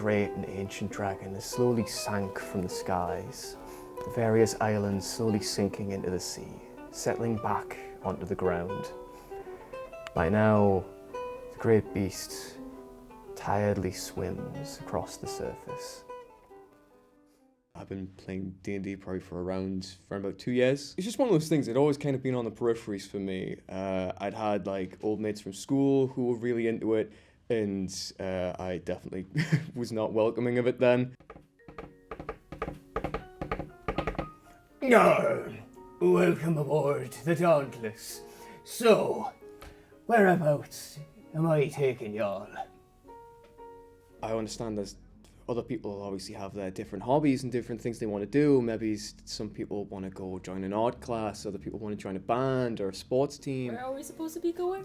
great and ancient dragon has slowly sank from the skies, the various islands slowly sinking into the sea, settling back onto the ground. By now, the great beast tiredly swims across the surface. I've been playing D&D probably for about 2 years. It's just one of those things, it always kind of been on the peripheries for me. I'd had like old mates from school who were really into it, and I definitely was not welcoming of it then. Welcome aboard the Dauntless. So, whereabouts am I taking y'all? I understand there's other people obviously have their different hobbies and different things they want to do. Maybe some people want to go join an art class, other people want to join a band or a sports team. Where are we supposed to be going?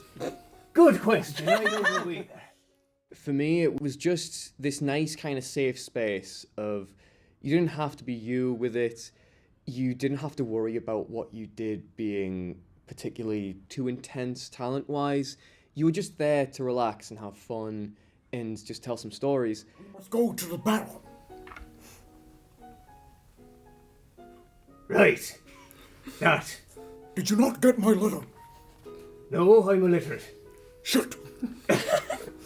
Good question, I don't know either. For me, it was just this nice kind of safe space of you didn't have to be you with it. You didn't have to worry about what you did being particularly too intense talent-wise. You were just there to relax and have fun and just tell some stories. Let's go to the battle. Right. That. Did you not get my letter? No, I'm illiterate. Shit.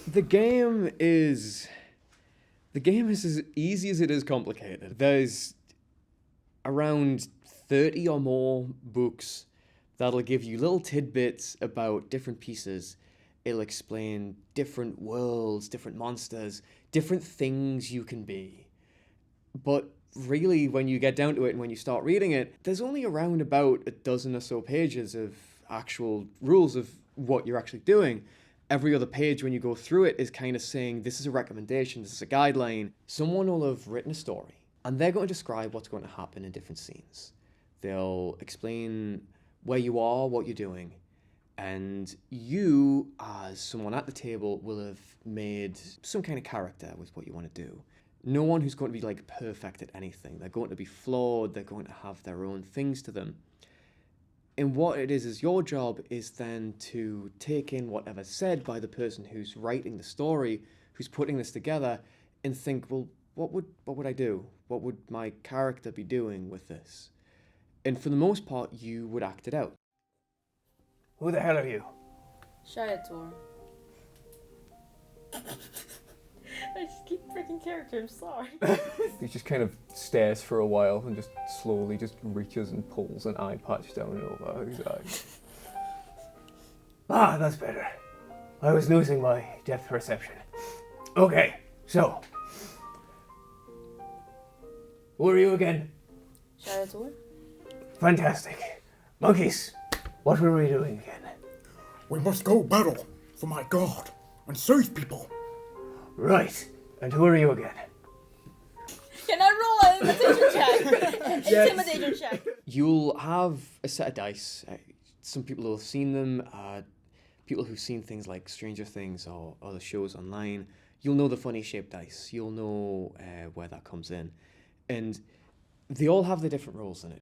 The game is as easy as it is complicated. There's around 30 or more books that'll give you little tidbits about different pieces. It'll explain different worlds, different monsters, different things you can be. But really, when you get down to it and when you start reading it, there's only around about a dozen or so pages of actual rules of what you're actually doing. Every other page when you go through it is kind of saying, this is a recommendation, this is a guideline. Someone will have written a story, and they're going to describe what's going to happen in different scenes. They'll explain where you are, what you're doing, and you, as someone at the table, will have made some kind of character with what you want to do. No one who's going to be like perfect at anything. They're going to be flawed, they're going to have their own things to them. And what it is your job is then to take in whatever's said by the person who's writing the story, who's putting this together, and think, well, what would I do? What would my character be doing with this? And for the most part, you would act it out. Who the hell are you? Shiator. I just keep freaking character, I'm sorry. He just kind of stares for a while and just slowly just reaches and pulls an eye patch down and over his eye. Ah, that's better. I was losing my depth perception. Okay, so. Who are you again? Shiator? Fantastic. Monkeys, what were we doing again? We must go battle for my god and save people. Right. And who are you again? Can I roll an intimidation check? Intimidation check. You'll have a set of dice. Some people will have seen them. People who've seen things like Stranger Things or other shows online, you'll know the funny shaped dice. You'll know where that comes in. And they all have their different roles in it.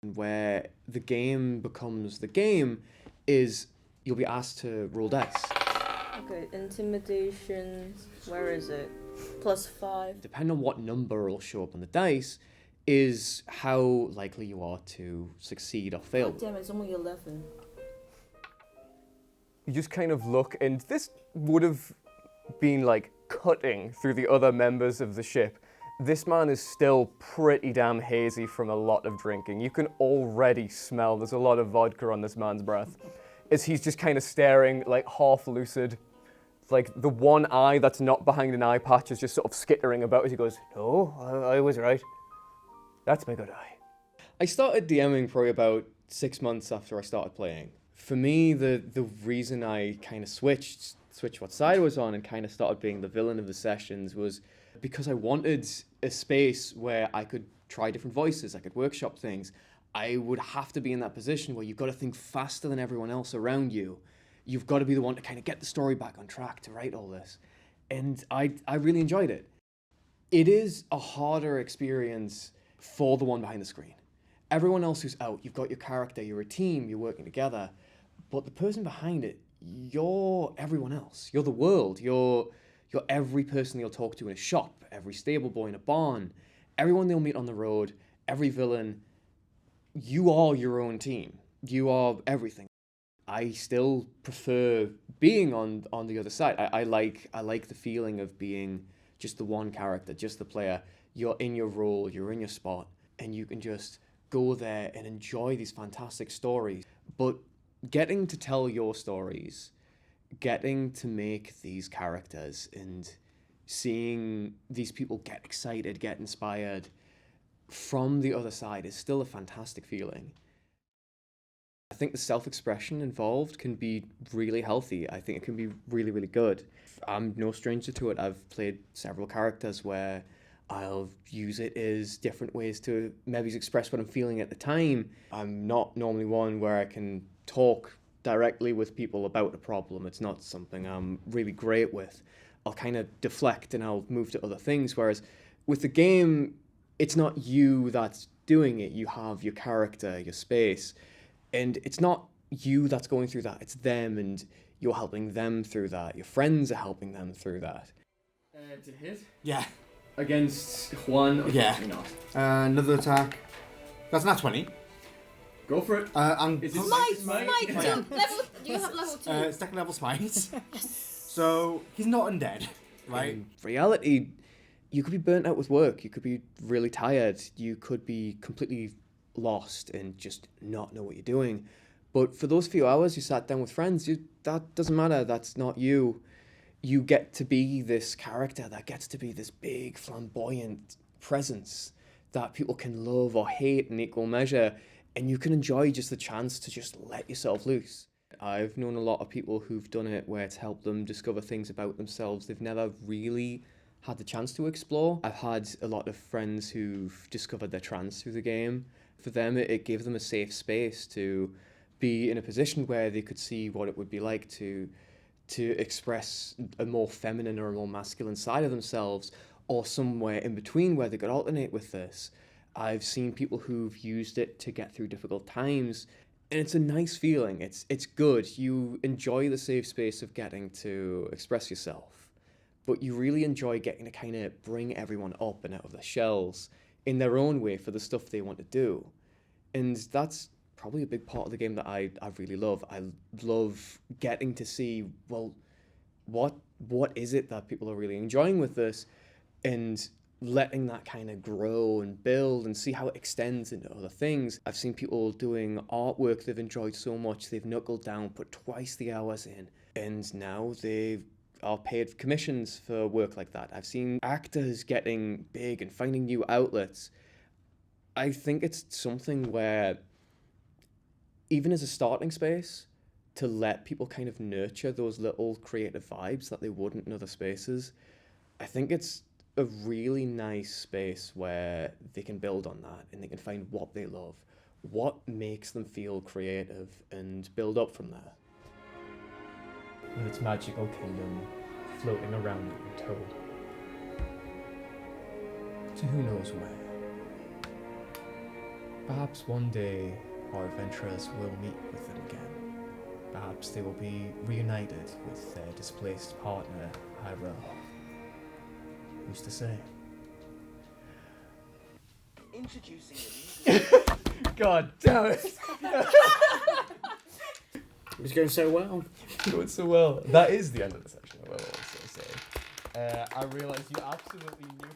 Where the game becomes the game is you'll be asked to roll dice. Okay, intimidation, where is it? +5. Depending on what number will show up on the dice is how likely you are to succeed or fail. Oh, damn it, it's only 11. You just kind of look, and this would have been like cutting through the other members of the ship. This man is still pretty damn hazy from a lot of drinking. You can already smell there's a lot of vodka on this man's breath. As he's just kind of staring, like half lucid. Like the one eye that's not behind an eye patch is just sort of skittering about as he goes, no, I was right. That's my good eye. I started DMing probably about 6 months after I started playing. For me, the reason I kind of switched what side I was on and kind of started being the villain of the sessions was because I wanted a space where I could try different voices, I could workshop things. I would have to be in that position where you've got to think faster than everyone else around you. You've got to be the one to kind of get the story back on track to write all this. And I really enjoyed it. It is a harder experience for the one behind the screen. Everyone else who's out, you've got your character, you're a team, you're working together. But the person behind it, you're everyone else. You're the world. You're You're every person they'll talk to in a shop, every stable boy in a barn, everyone they'll meet on the road, every villain. You are your own team. You are everything. I still prefer being on the other side. I like the feeling of being just the one character, just the player. You're in your role, you're in your spot, and you can just go there and enjoy these fantastic stories. But getting to tell your stories, getting to make these characters, and seeing these people get excited, get inspired from the other side is still a fantastic feeling. I think the self-expression involved can be really healthy. I think it can be really, really good. I'm no stranger to it. I've played several characters where I'll use it as different ways to maybe express what I'm feeling at the time. I'm not normally one where I can talk directly with people about a problem. It's not something I'm really great with. I'll kind of deflect and I'll move to other things. Whereas with the game, it's not you that's doing it. You have your character, your space. And it's not you that's going through that, it's them, and you're helping them through that. Your friends are helping them through that. To hit? Yeah. Against Juan? Yeah. Not. Another attack. That's not 20. Go for it. And Is it Smite! Level, do you have level 2? second level smite. So he's not undead, right? In reality, you could be burnt out with work. You could be really tired. You could be completely lost and just not know what you're doing. But for those few hours you sat down with friends, that doesn't matter. That's not you. You get to be this character that gets to be this big flamboyant presence that people can love or hate in equal measure, and you can enjoy just the chance to just let yourself loose. I've known a lot of people who've done it where it's helped them discover things about themselves they've never really had the chance to explore. I've had a lot of friends who've discovered their trans through the game. For them, it gave them a safe space to be in a position where they could see what it would be like to express a more feminine or a more masculine side of themselves, or somewhere in between where they could alternate with this. I've seen people who've used it to get through difficult times, and it's a nice feeling. It's good. You enjoy the safe space of getting to express yourself, but you really enjoy getting to kind of bring everyone up and out of their shells in their own way for the stuff they want to do. And that's probably a big part of the game that I really love. I love getting to see, well, what is it that people are really enjoying with this, and letting that kind of grow and build and see how it extends into other things. I've seen people doing artwork they've enjoyed so much, they've knuckled down, put twice the hours in, and now they are paid commissions for work like that. I've seen actors getting big and finding new outlets. I think it's something where, even as a starting space, to let people kind of nurture those little creative vibes that they wouldn't in other spaces, I think it's a really nice space where they can build on that and they can find what they love, what makes them feel creative, and build up from there. With its magical kingdom floating around it, we're told. To who knows where. Perhaps one day our adventurers will meet with it again. Perhaps they will be reunited with their displaced partner, Hyra. Who's to say? Introducing God damn it! It's going so well. Going so well. That is the end of the section, I will also say. I realised you absolutely knew